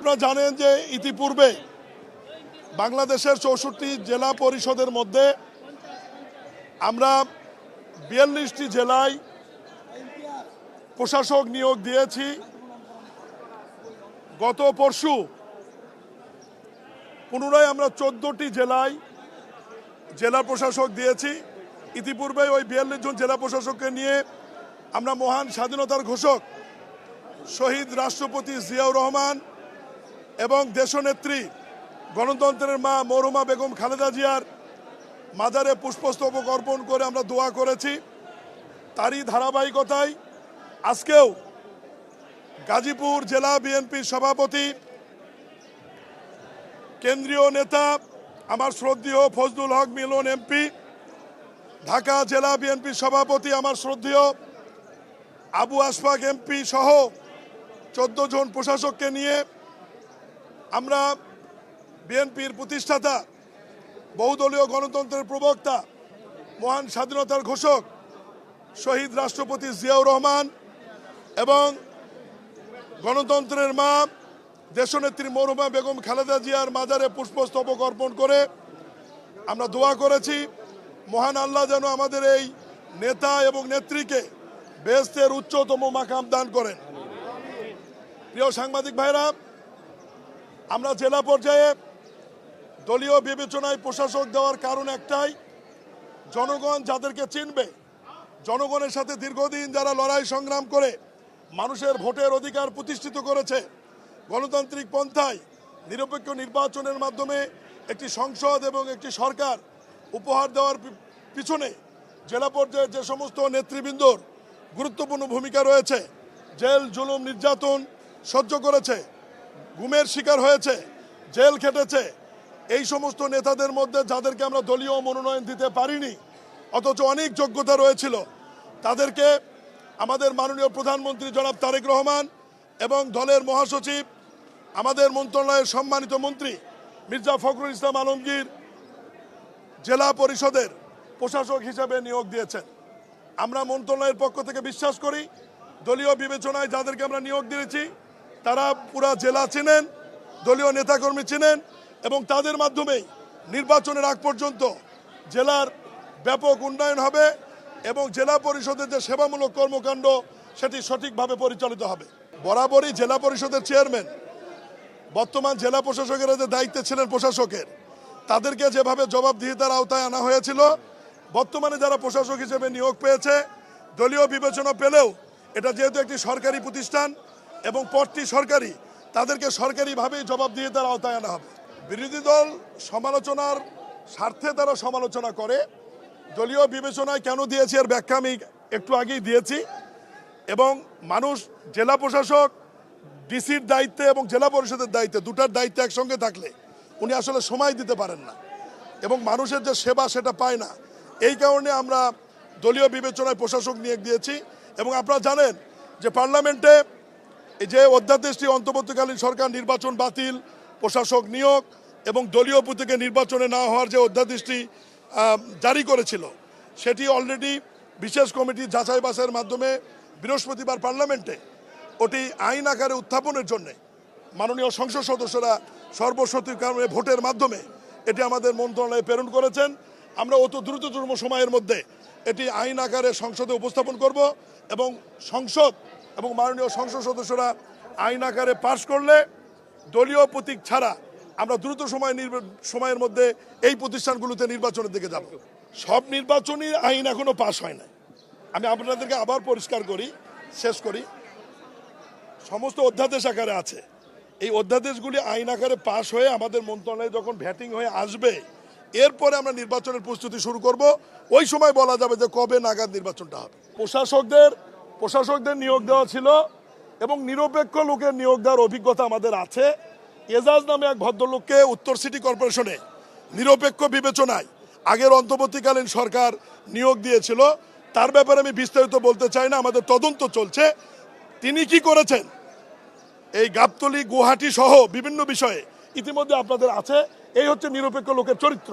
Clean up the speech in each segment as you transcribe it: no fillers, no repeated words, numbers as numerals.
আপনারা জানেন যে ইতিপূর্বে বাংলাদেশের ৬৪টি জেলা পরিষদের মধ্যে আমরা ৪২টি জেলায় প্রশাসক নিয়োগ দিয়েছি। গত পরশু পুনরায় আমরা ১৪টি জেলায় জেলা প্রশাসক দিয়েছি। ইতিপূর্বে ওই ৪২ জন জেলা প্রশাসককে নিয়ে আমরা মহান স্বাধীনতার ঘোষক শহীদ রাষ্ট্রপতি জিয়াউর রহমান এবং দেশনেত্রী গণতন্ত্রের মা মরহুমা বেগম খালেদা জিয়ার মাজারে পুষ্পস্তবক অর্পণ করে আমরা দোয়া করেছি। তারই ধারাবাহিকতায় আজকেও গাজীপুর জেলা বিএনপির সভাপতি, কেন্দ্রীয় নেতা আমার শ্রদ্ধেয় ফজলুল হক মিলন এমপি, ঢাকা জেলা বিএনপির সভাপতি আমার শ্রদ্ধেয় আবু আশফাক এমপি সহ ১৪ জন প্রশাসককে নিয়ে আমরা বিএনপির প্রতিষ্ঠাতা, বহুদলীয় গণতন্ত্রের প্রবক্তা, মহান স্বাধীনতার ঘোষক শহীদ রাষ্ট্রপতি জিয়াউর রহমান এবং গণতন্ত্রের মা দেশনেত্রী মরহুমা বেগম খালেদা জিয়ার মাজারে পুষ্পস্তবক অর্পণ করে আমরা দোয়া করেছি মহান আল্লাহ যেন আমাদের এই নেতা এবং নেত্রীকে বেহেশতের উচ্চতম মাকাম দান করেন। প্রিয় সাংবাদিক ভাইরা, আমরা জেলা পর্যায়ে দলীয় বিবেচনায় প্রশাসক দেওয়ার কারণ একটাই, জনগণ যাদেরকে চিনবে, জনগণের সাথে দীর্ঘদিন যারা লড়াই সংগ্রাম করে মানুষের ভোটের অধিকার প্রতিষ্ঠিত করেছে, গণতান্ত্রিক পন্থায় নিরপেক্ষ নির্বাচনের মাধ্যমে একটি সংসদ এবং একটি সরকার উপহার দেওয়ার পিছনে জেলা পর্যায়ে যে সমস্ত নেতৃবৃন্দর গুরুত্বপূর্ণ ভূমিকা রয়েছে, জেল জুলুম নির্যাতন সহ্য করেছে, গুমের শিকার হয়েছে, জেল খেটেছে, এই সমস্ত নেতাদের মধ্যে যাদেরকে আমরা দলীয় মনোনয়ন দিতে পারিনি অথচ অনেক যোগ্যতা রয়েছিল, তাদেরকে আমাদের মাননীয় প্রধানমন্ত্রী জনাব তারেক রহমান এবং দলের মহাসচিব, আমাদের মন্ত্রণালয়ের সম্মানিত মন্ত্রী মির্জা ফখরুল ইসলাম আলমগীর জেলা পরিষদের প্রশাসক হিসেবে নিয়োগ দিয়েছেন। আমরা মন্ত্রণালয়ের পক্ষ থেকে বিশ্বাস করি দলীয় বিবেচনায় যাদেরকে আমরা নিয়োগ দিয়েছি তারা পুরা জেলা চেনেন, দলীয় নেতাকর্মী চেনেন এবং তাদের মাধ্যমেই নির্বাচনের আগ পর্যন্ত জেলার ব্যাপক উন্নয়ন হবে এবং জেলা পরিষদের যে সেবামূলক কর্মকাণ্ড সেটি সঠিকভাবে পরিচালিত হবে। বরাবরই জেলা পরিষদের চেয়ারম্যান বর্তমান জেলা প্রশাসকেরা যে দায়িত্বে ছিলেন প্রশাসকের, তাদেরকে যেভাবে জবাবদিহিতার আওতায় আনা হয়েছিল, বর্তমানে যারা প্রশাসক হিসেবে নিয়োগ পেয়েছে দলীয় বিবেচনা পেলেও এটা যেহেতু একটি সরকারি প্রতিষ্ঠান এবং পদটি সরকারি, তাদেরকে সরকারিভাবেই জবাবদিহিতার আওতায় আনা হবে। বিরোধী দল সমালোচনার স্বার্থে তারা সমালোচনা করে, দলীয় বিবেচনায় কেন দিয়েছি এর ব্যাখ্যা আমি একটু আগেই দিয়েছি এবং মানুষ জেলা প্রশাসক ডিসির দায়িত্বে এবং জেলা পরিষদের দায়িত্বে, দুটার দায়িত্ব একসঙ্গে থাকলে উনি আসলে সময় দিতে পারেন না এবং মানুষের যে সেবা সেটা পায় না। এই কারণে আমরা দলীয় বিবেচনায় প্রশাসক নিয়োগ দিয়েছি এবং আপনারা জানেন যে পার্লামেন্টে এই যে অধ্যাদেশটি অন্তর্বর্তীকালীন সরকার নির্বাচন বাতিল, প্রশাসক নিয়োগ এবং দলীয় প্রতীকে নির্বাচনে না হওয়ার যে অধ্যাদেশটি জারি করেছিল, সেটি অলরেডি বিশেষ কমিটি যাচাই বাছাইয়ের মাধ্যমে বৃহস্পতিবার পার্লামেন্টে ওটি আইন আকারে উত্থাপনের জন্য মাননীয় সংসদ সদস্যরা সর্বসম্মতির কারণে ভোটের মাধ্যমে এটি আমাদের মন্ত্রণালয়ে প্রেরণ করেছেন। আমরা অত দ্রুততম সময়ের মধ্যে এটি আইন আকারে সংসদে উপস্থাপন করব এবং সংসদ এবং মাননীয় সংসদ সদস্যরা আইন আকারে পাশ করলে দলীয় প্রতীক ছাড়া আমরা দ্রুত সময়ের মধ্যে এই প্রতিষ্ঠানগুলোতে নির্বাচনের দিকে যাব। সব নির্বাচনী আইন এখনো পাশ হয় না। আমি আপনাদেরকে আবার পরিষ্কার করি, শেষ করি, সমস্ত অধ্যাদেশ আকারে আছে। এই অধ্যাদেশগুলি আইন আকারে পাশ হয়ে আমাদের মন্ত্রণালয়ে যখন ভ্যাটিং হয়ে আসবে, এরপরে আমরা নির্বাচনের প্রস্তুতি শুরু করব। ওই সময় বলা যাবে যে কবে নাগাদ নির্বাচনটা হবে। প্রশাসকদের নিয়োগ দেওয়া ছিল এবং নিরপেক্ষ লোকের নিয়োগ দেওয়ার অভিজ্ঞতা আমাদের আছে। এজাজ নামে এক ভদ্রলোককে উত্তর সিটি কর্পোরেশনে নিরপেক্ষ বিবেচনায় আগের অন্তর্বর্তীকালীন সরকার নিয়োগ দিয়েছিল। তার ব্যাপারে আমি বিস্তারিত বলতে চাই না, আমাদের তদন্ত চলছে। তিনি কি করেছেন এই গাবতলী, গুয়াহাটি সহ বিভিন্ন বিষয়ে ইতিমধ্যে আপনাদের আছে। এই হচ্ছে নিরপেক্ষ লোকের চরিত্র।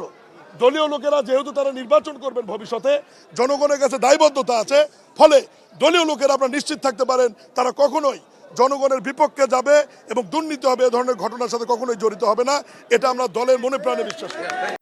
দলীয় লোকেরা যেহেতু তারা নির্বাচন করবেন ভবিষ্যতে, জনগণের কাছে দায়বদ্ধতা আছে, ফলে দলীয় লোকেরা আপনারা নিশ্চিত থাকতে পারেন তারা কখনোই জনগণের বিপক্ষে যাবে এবং দুর্নীতি হবে এ ধরনের ঘটনার সাথে কখনোই জড়িত হবে না। এটা আমরা দলের মনে প্রাণে বিশ্বাস করি।